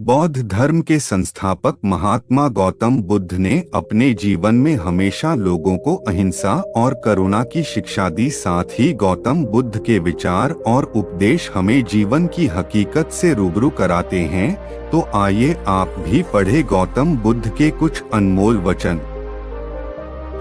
बौद्ध धर्म के संस्थापक महात्मा गौतम बुद्ध ने अपने जीवन में हमेशा लोगों को अहिंसा और करुणा की शिक्षा दी। साथ ही गौतम बुद्ध के विचार और उपदेश हमें जीवन की हकीकत से रूबरू कराते हैं। तो आइए आप भी पढ़े गौतम बुद्ध के कुछ अनमोल वचन।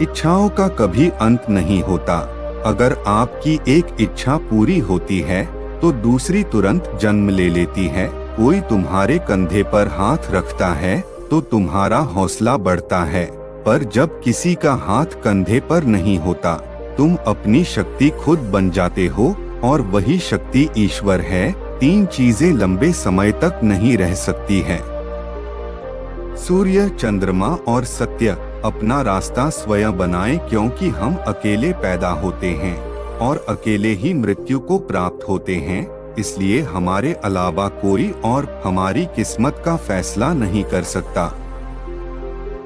इच्छाओं का कभी अंत नहीं होता। अगर आपकी एक इच्छा पूरी होती है तो दूसरी तुरंत जन्म ले लेती है। कोई तुम्हारे कंधे पर हाथ रखता है तो तुम्हारा हौसला बढ़ता है, पर जब किसी का हाथ कंधे पर नहीं होता तुम अपनी शक्ति खुद बन जाते हो, और वही शक्ति ईश्वर है। तीन चीजें लंबे समय तक नहीं रह सकती है: सूर्य, चंद्रमा और सत्य। अपना रास्ता स्वयं बनाएं, क्योंकि हम अकेले पैदा होते हैं और अकेले ही मृत्यु को प्राप्त होते हैं। इसलिए हमारे अलावा कोई और हमारी किस्मत का फैसला नहीं कर सकता।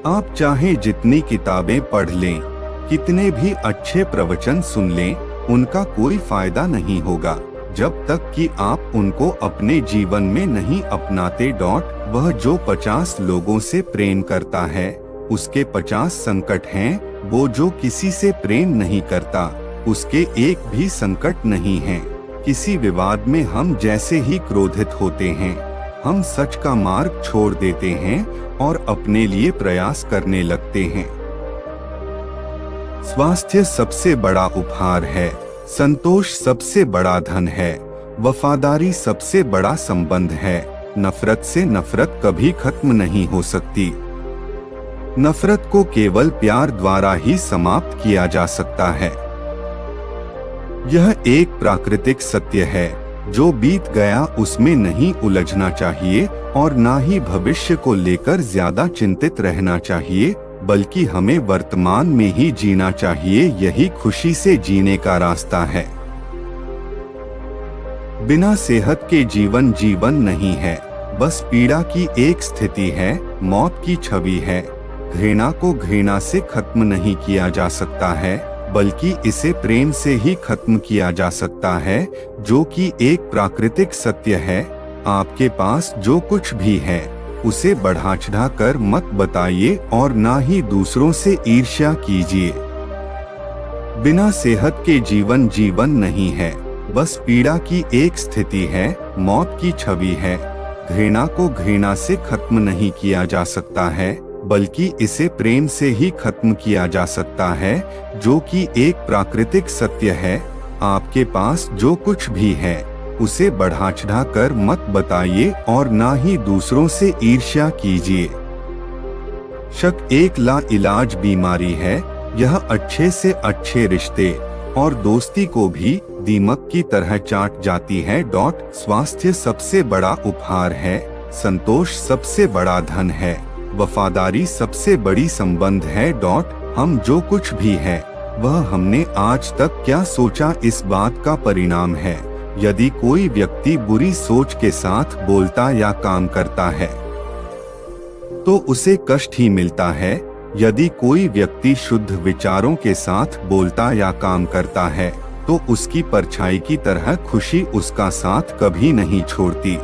आप चाहे जितनी किताबें पढ़ लें, कितने भी अच्छे प्रवचन सुन लें, उनका कोई फायदा नहीं होगा जब तक कि आप उनको अपने जीवन में नहीं अपनाते। वह जो 50 लोगों से प्रेम करता है उसके 50 संकट हैं। वो जो किसी से प्रेम नहीं करता उसके एक भी संकट नहीं हैं। किसी विवाद में हम जैसे ही क्रोधित होते हैं, हम सच का मार्ग छोड़ देते हैं और अपने लिए प्रयास करने लगते हैं। स्वास्थ्य सबसे बड़ा उपहार है, संतोष सबसे बड़ा धन है, वफादारी सबसे बड़ा संबंध है। नफरत से नफरत कभी खत्म नहीं हो सकती। नफरत को केवल प्यार द्वारा ही समाप्त किया जा सकता है। यह एक प्राकृतिक सत्य है, जो बीत गया उसमें नहीं उलझना चाहिए और ना ही भविष्य को लेकर ज्यादा चिंतित रहना चाहिए, बल्कि हमें वर्तमान में ही जीना चाहिए। यही खुशी से जीने का रास्ता है। बिना सेहत के जीवन जीवन नहीं है, बस पीड़ा की एक स्थिति है, मौत की छवि है। घृणा को घृणा से खत्म नहीं किया जा सकता है, बल्कि इसे प्रेम से ही खत्म किया जा सकता है, जो कि एक प्राकृतिक सत्य है। आपके पास जो कुछ भी है उसे बढ़ा चढ़ा कर मत बताइए और ना ही दूसरों से ईर्ष्या कीजिए। बिना सेहत के जीवन जीवन नहीं है, बस पीड़ा की एक स्थिति है, मौत की छवि है। घृणा को घृणा से खत्म नहीं किया जा सकता है, बल्कि इसे प्रेम से ही खत्म किया जा सकता है, जो कि एक प्राकृतिक सत्य है। आपके पास जो कुछ भी है उसे बढ़ा चढ़ा कर मत बताइए और ना ही दूसरों से ईर्ष्या कीजिए। शक एक लाइलाज बीमारी है। यह अच्छे से अच्छे रिश्ते और दोस्ती को भी दीमक की तरह चाट जाती है। स्वास्थ्य सबसे बड़ा उपहार है, संतोष सबसे बड़ा धन है, वफादारी सबसे बड़ी संबंध है। हम जो कुछ भी है वह हमने आज तक क्या सोचा इस बात का परिणाम है। यदि कोई व्यक्ति बुरी सोच के साथ बोलता या काम करता है तो उसे कष्ट ही मिलता है। यदि कोई व्यक्ति शुद्ध विचारों के साथ बोलता या काम करता है तो उसकी परछाई की तरह खुशी उसका साथ कभी नहीं छोड़ती।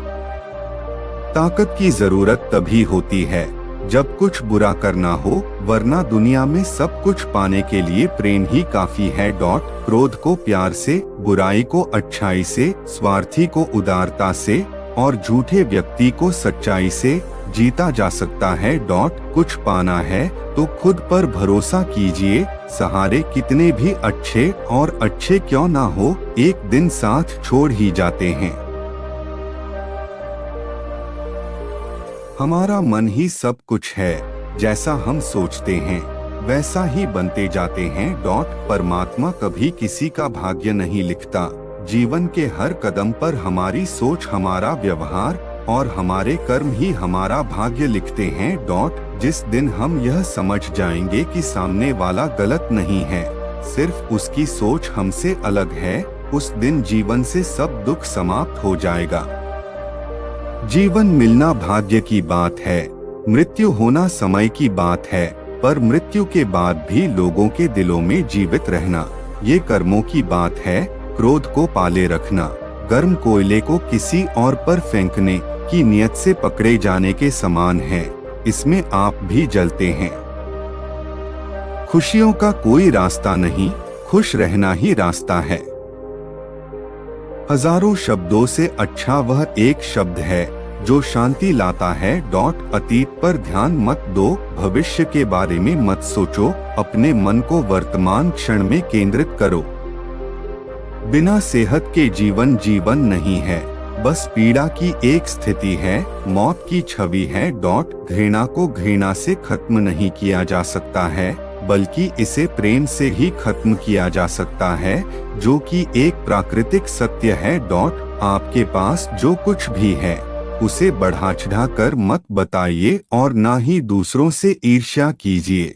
ताकत की जरूरत तभी होती है जब कुछ बुरा करना हो, वरना दुनिया में सब कुछ पाने के लिए प्रेम ही काफी है। क्रोध को प्यार से, बुराई को अच्छाई से, स्वार्थी को उदारता से और झूठे व्यक्ति को सच्चाई से जीता जा सकता है। कुछ पाना है तो खुद पर भरोसा कीजिए। सहारे कितने भी अच्छे और अच्छे क्यों ना हो, एक दिन साथ छोड़ ही जाते हैं। हमारा मन ही सब कुछ है, जैसा हम सोचते हैं वैसा ही बनते जाते हैं। परमात्मा कभी किसी का भाग्य नहीं लिखता। जीवन के हर कदम पर हमारी सोच, हमारा व्यवहार और हमारे कर्म ही हमारा भाग्य लिखते हैं। जिस दिन हम यह समझ जाएंगे कि सामने वाला गलत नहीं है, सिर्फ उसकी सोच हमसे अलग है, उस दिन जीवन से सब दुख समाप्त हो जाएगा। जीवन मिलना भाग्य की बात है, मृत्यु होना समय की बात है, पर मृत्यु के बाद भी लोगों के दिलों में जीवित रहना ये कर्मों की बात है। क्रोध को पाले रखना, गर्म कोयले को किसी और पर फेंकने की नियत से पकड़े जाने के समान है। इसमें आप भी जलते हैं। खुशियों का कोई रास्ता नहीं, खुश रहना ही रास्ता है। हजारों शब्दों से अच्छा वह एक शब्द है जो शांति लाता है। अतीत पर ध्यान मत दो, भविष्य के बारे में मत सोचो, अपने मन को वर्तमान क्षण में केंद्रित करो। बिना सेहत के जीवन जीवन नहीं है, बस पीड़ा की एक स्थिति है, मौत की छवि है। घृणा को घृणा से खत्म नहीं किया जा सकता है, बल्कि इसे प्रेम से ही खत्म किया जा सकता है, जो कि एक प्राकृतिक सत्य है। आपके पास जो कुछ भी है उसे बढ़ा चढ़ा कर मत बताइए और ना ही दूसरों से ईर्ष्या कीजिए।